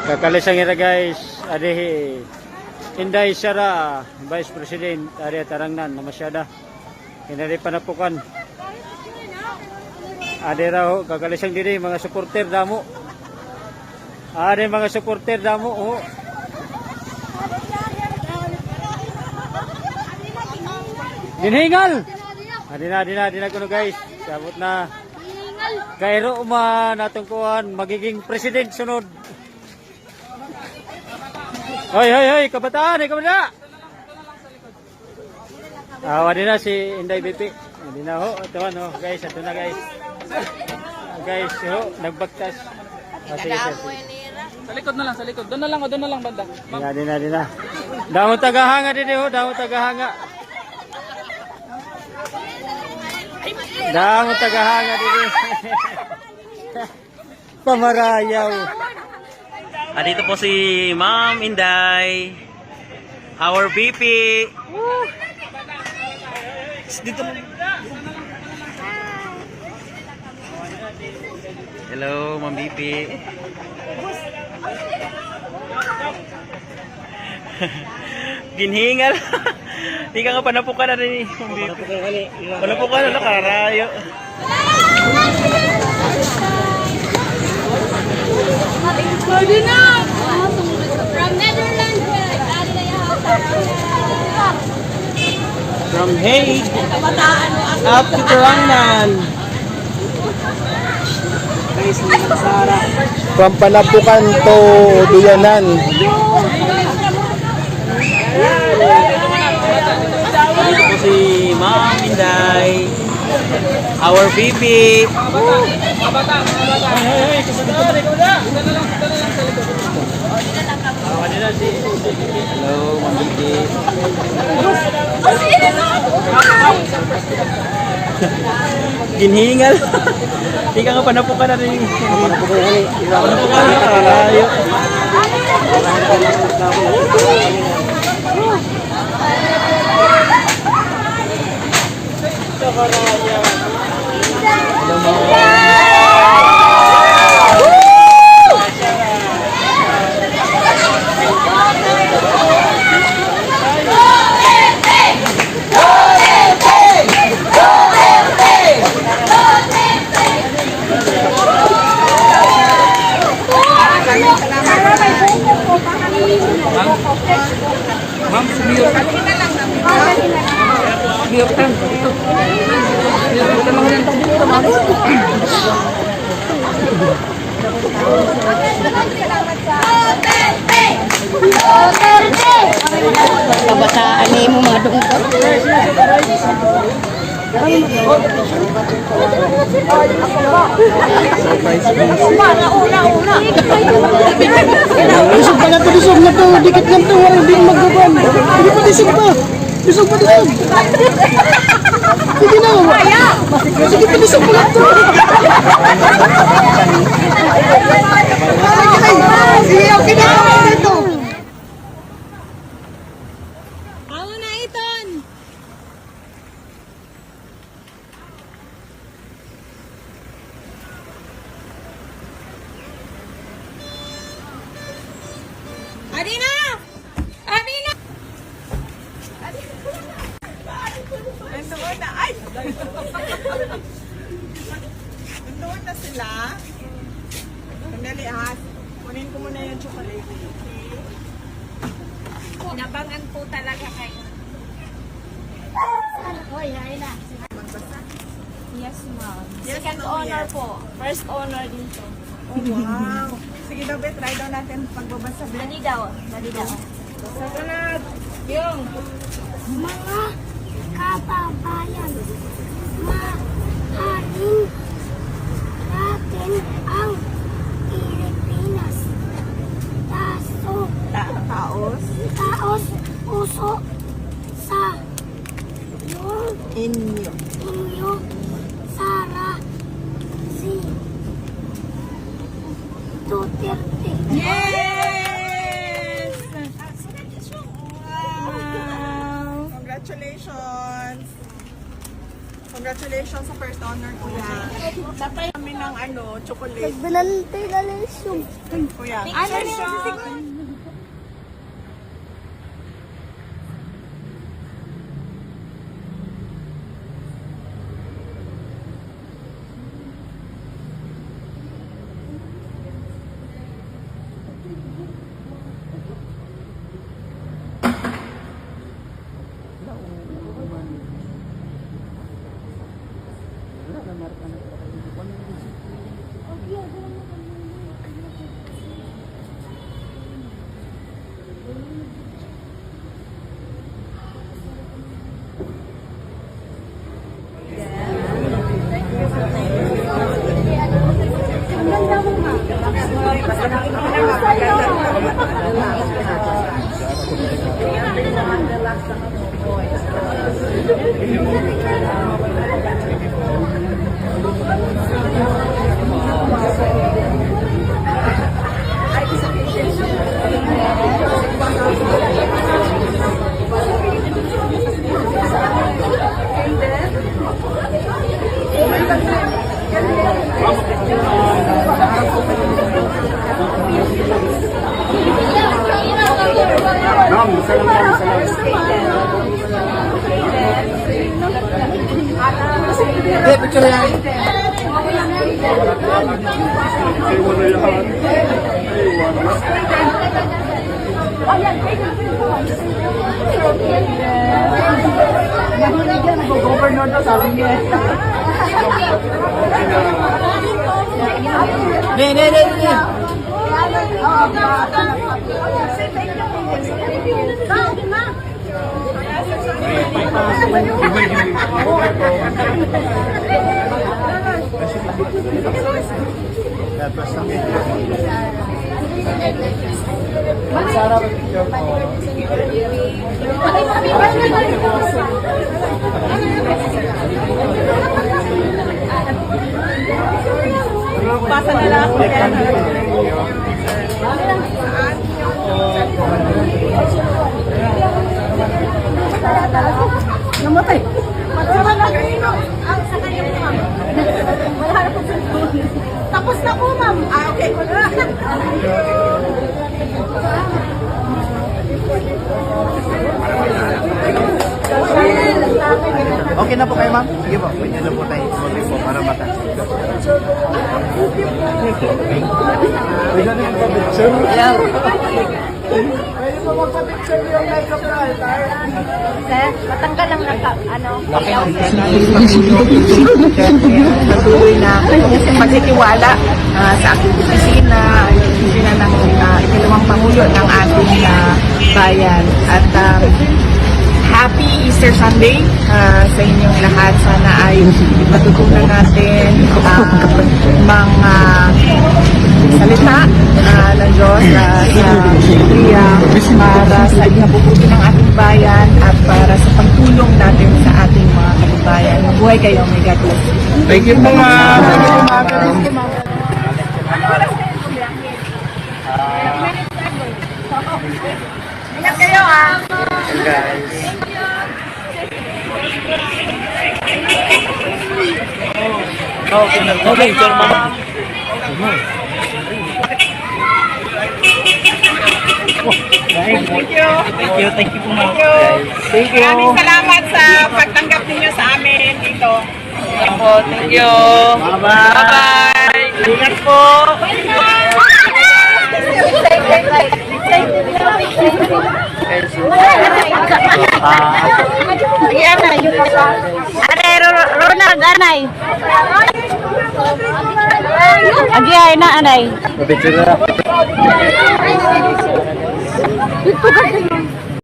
Kakalisang ira guys, adi Inday Sara, Vice President, adi tarangnan na masyada. Hinari panapukan. Adi raw, kakalisang diri mga supporter damo. Adi mga supporter damo. Oh. Dinhingal! Adi na kuno guys. Sabot na. Kairo man atong kuan magiging president sunod. Hoy, kabataan, kabata. Wadi na si Inday BP. Wadi na ho, ito ano, guys, ito na guys. Guys, ho, nagbagtas. Sige. Sa likod na lang, sa likod. Doon na lang banda. Di na. Damo tagahanga din ho, damo tagahanga. Damo tagahanga din. Pamarayaw. Dito po si Ma'am Inday, our VP. Dito. Hello, Ma'am VP. Ginhingal. Di ka nga panapukan na rin. Panapukan na nakarayo. From Netherlands, From Hague up to Tarangnan. From Panapukan to Duyanan. Dito po si Ma'am Inday, our VP. Hello, Ma'am VP. Ginhingal. Di ka nga panapukan na rin. Panapukan na nakalayo. kabataan ni mo mga dungkot. Isog pa na to, dikit lang to, walang di maggaban. Hindi pa isog pa. Isog pa disog. Sige na. Sige pa isog pa lang to. Sige, okay na ito. Ako na iton. Adina! Adina! Nandoon na. Ay! Nandoon na sila. Sandali ha. Kunin ko muna yung chocolate. Nabangan po talaga kayo. Hoy, hay na. Yes, ma'am. Yes, Second no, honor yes. po. First honor dito. Oh, wow. Sige daw, Bet. Try daw natin pagbabasa. Dali daw. Dali daw. Sa kalat. Yung. Mga kababayan, mahalin natin ang Pilipinas. Taos. Taos puso sa Inyo. inyo, Sara si Duterte. Yes! Wow! Congratulations! Congratulations sa first honor, kuya. Tapay kami ng chocolate. Binante na lang yung Kuya. Pasa na lang ako. Namatay. Tapos na po, ma'am. Okay. Okay na po kayo, ma'am? Sige po, pwede na po tayo. Okay po, para mata. Sir, matanggal lang patuloy na pagtitiwala sa aking opisina, opisina ng ikalawang Pangulo ng ating bayan. At happy Easter Sunday sa inyong lahat. Sana ay matutunan natin mga salita ng Diyos sa Biblia para sa ikabubuti ng ating bayan at para sa pagtulong natin sa ating mga kababayan. Mabuhay kayo. May God bless you. Thank you po, ma'am. Ingat kayo, ah. Okay, sir, ma'am. Thank you po, ma'am. Thank you. Maraming salamat sa pagtanggap ninyo sa amin dito. Thank you. Bye-bye. Ingat po. Ronald, anay. Agay na, anay. Mabitsura.